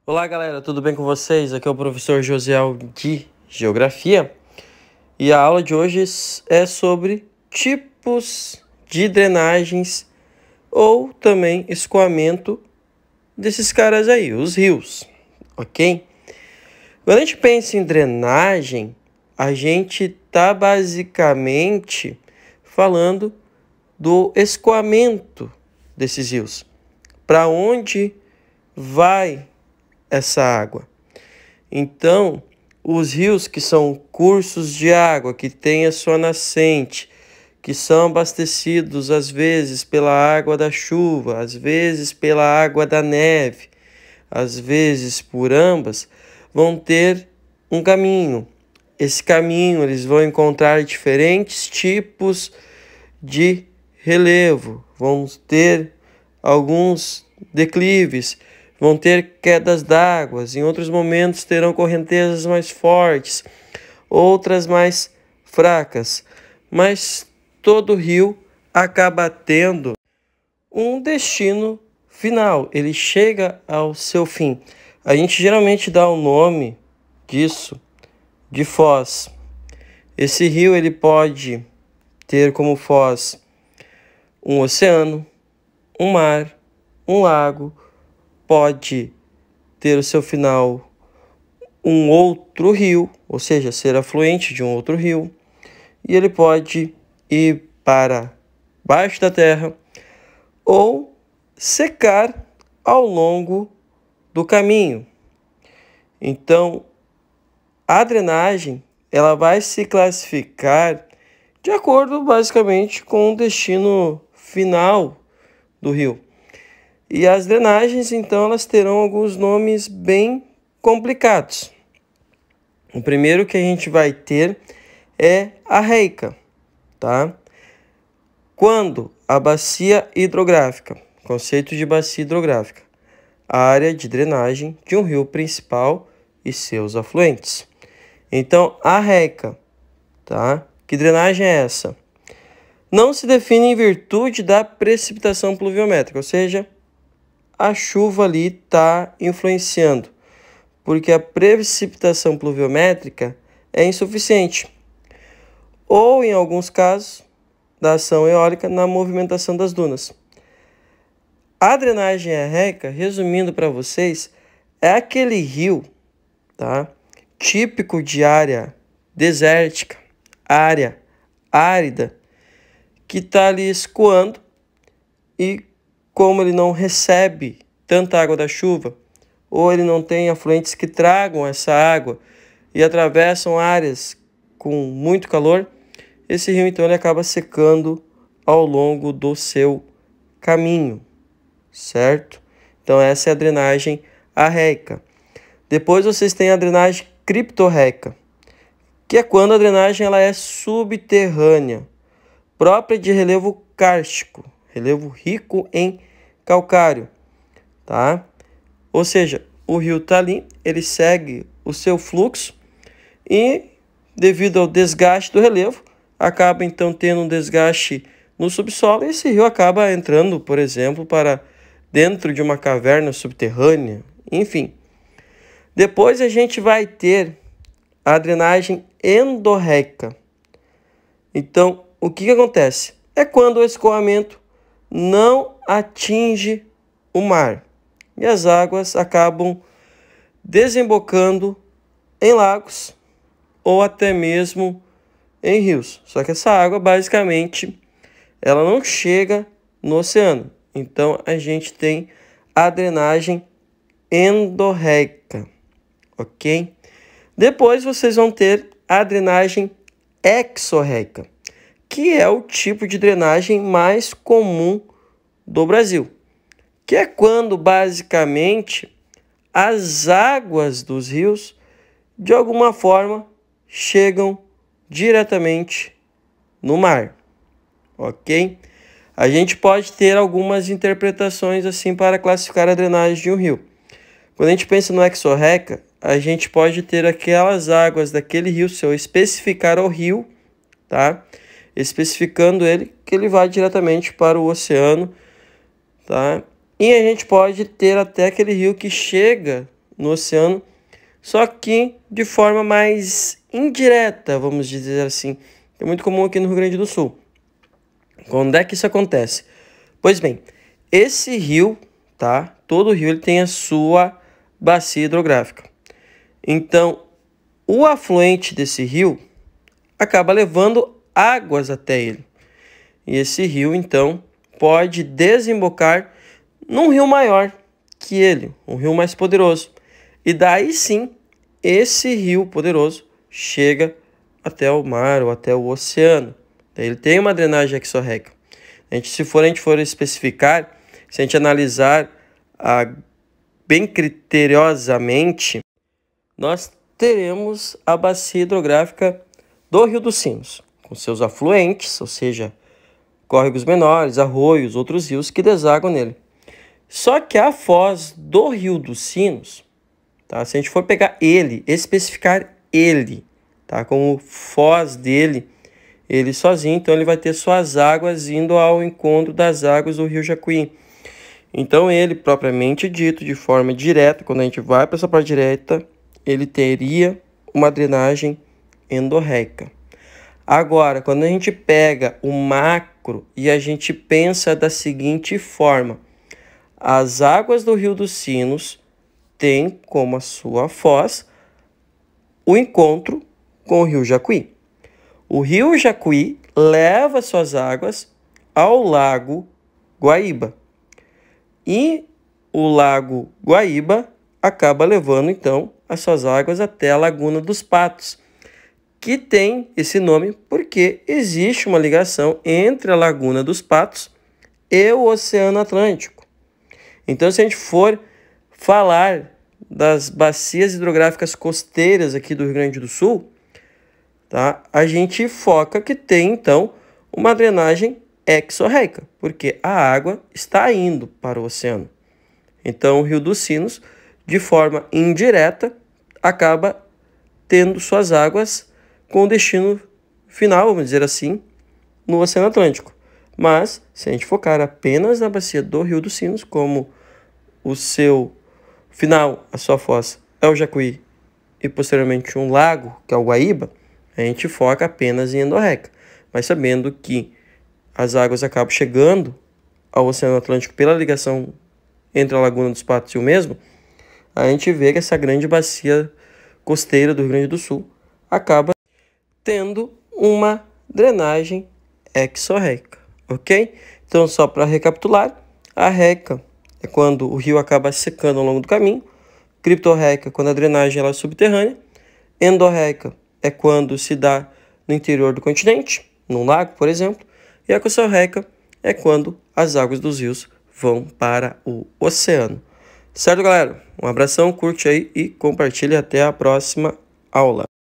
Olá galera, tudo bem com vocês? Aqui é o professor Josiel de Geografia e a aula de hoje é sobre tipos de drenagens ou também escoamento desses caras aí, os rios, ok? Quando a gente pensa em drenagem, a gente está basicamente falando do escoamento desses rios. Para onde vai essa água? Então, os rios que são cursos de água, que têm a sua nascente, que são abastecidos às vezes pela água da chuva, às vezes pela água da neve, às vezes por ambas, vão ter um caminho. Esse caminho eles vão encontrar diferentes tipos de relevo, vão ter alguns declives, vão ter quedas d'água, em outros momentos terão correntezas mais fortes, outras mais fracas, mas todo rio acaba tendo um destino final, ele chega ao seu fim. A gente geralmente dá o nome disso de foz. Esse rio ele pode ter como foz um oceano, um mar, um lago, pode ter o seu final um outro rio, ou seja, ser afluente de um outro rio, e ele pode ir para baixo da terra ou secar ao longo do caminho. Então, a drenagem ela vai se classificar de acordo basicamente com o destino final do rio. E as drenagens, então, elas terão alguns nomes bem complicados. O primeiro que a gente vai ter é a reica, tá? Quando a bacia hidrográfica, conceito de bacia hidrográfica, a área de drenagem de um rio principal e seus afluentes. Então, a reica, tá? Que drenagem é essa? Não se define em virtude da precipitação pluviométrica, ou seja, a chuva ali está influenciando, porque a precipitação pluviométrica é insuficiente, ou em alguns casos, da ação eólica na movimentação das dunas. A drenagem reica, resumindo para vocês, é aquele rio, tá? Típico de área desértica, área árida, que está ali escoando e como ele não recebe tanta água da chuva, ou ele não tem afluentes que tragam essa água e atravessam áreas com muito calor, esse rio então ele acaba secando ao longo do seu caminho, certo? Então essa é a drenagem arreica. Depois vocês têm a drenagem criptorreica, que é quando a drenagem ela é subterrânea, própria de relevo kárstico, relevo rico em calcário, tá? Ou seja, o rio está ali, ele segue o seu fluxo e, devido ao desgaste do relevo, acaba então tendo um desgaste no subsolo e esse rio acaba entrando, por exemplo, para dentro de uma caverna subterrânea, enfim. Depois a gente vai ter a drenagem endorreica. Então, o que acontece? É quando o escoamento não atinge o mar e as águas acabam desembocando em lagos ou até mesmo em rios. Só que essa água basicamente ela não chega no oceano. Então a gente tem a drenagem endorreica, ok? Depois vocês vão ter a drenagem exorreica, que é o tipo de drenagem mais comum do Brasil, que é quando basicamente as águas dos rios de alguma forma chegam diretamente no mar, ok? A gente pode ter algumas interpretações assim para classificar a drenagem de um rio. Quando a gente pensa no exorreica, a gente pode ter aquelas águas daquele rio, se eu especificar o rio, tá? Especificando ele, que ele vai diretamente para o oceano, tá? E a gente pode ter até aquele rio que chega no oceano, só que de forma mais indireta, vamos dizer assim. É muito comum aqui no Rio Grande do Sul. Quando é que isso acontece? Pois bem, esse rio, tá? Todo rio ele tem a sua bacia hidrográfica. Então, o afluente desse rio acaba levando águas até ele. E esse rio, então, pode desembocar num rio maior que ele, um rio mais poderoso. E daí sim, esse rio poderoso chega até o mar ou até o oceano. Daí ele tem uma drenagem exorreica. Se a gente for especificar, se a gente analisar bem criteriosamente, nós teremos a bacia hidrográfica do Rio dos Sinos, com seus afluentes, ou seja, córregos menores, arroios, outros rios que desaguam nele. Só que a foz do Rio dos Sinos, tá? Se a gente for pegar ele, especificar ele, tá? Como foz dele, ele sozinho, então ele vai ter suas águas indo ao encontro das águas do Rio Jacuí. Então ele, propriamente dito, de forma direta, quando a gente vai para essa parte direta, ele teria uma drenagem endorreica. Agora, quando a gente pega o macro e a gente pensa da seguinte forma: as águas do Rio dos Sinos têm como a sua foz o encontro com o Rio Jacuí. O Rio Jacuí leva suas águas ao Lago Guaíba. E o Lago Guaíba acaba levando, então, as suas águas até a Laguna dos Patos, que tem esse nome porque existe uma ligação entre a Laguna dos Patos e o Oceano Atlântico. Então, se a gente for falar das bacias hidrográficas costeiras aqui do Rio Grande do Sul, tá? A gente foca que tem, então, uma drenagem exorreica, porque a água está indo para o oceano. Então, o Rio dos Sinos, de forma indireta, acaba tendo suas águas com destino final, vamos dizer assim, no Oceano Atlântico. Mas, se a gente focar apenas na bacia do Rio dos Sinos, como o seu final, a sua foz é o Jacuí e posteriormente um lago, que é o Guaíba, a gente foca apenas em endorreica, mas sabendo que as águas acabam chegando ao Oceano Atlântico pela ligação entre a Laguna dos Patos e o mesmo, a gente vê que essa grande bacia costeira do Rio Grande do Sul acaba tendo uma drenagem exorreica, ok? Então, só para recapitular, a reica é quando o rio acaba secando ao longo do caminho, criptorreica quando a drenagem ela é subterrânea, endorreica é quando se dá no interior do continente, num lago, por exemplo, e a exorreica é quando as águas dos rios vão para o oceano. Certo, galera? Um abração, curte aí e compartilhe até a próxima aula.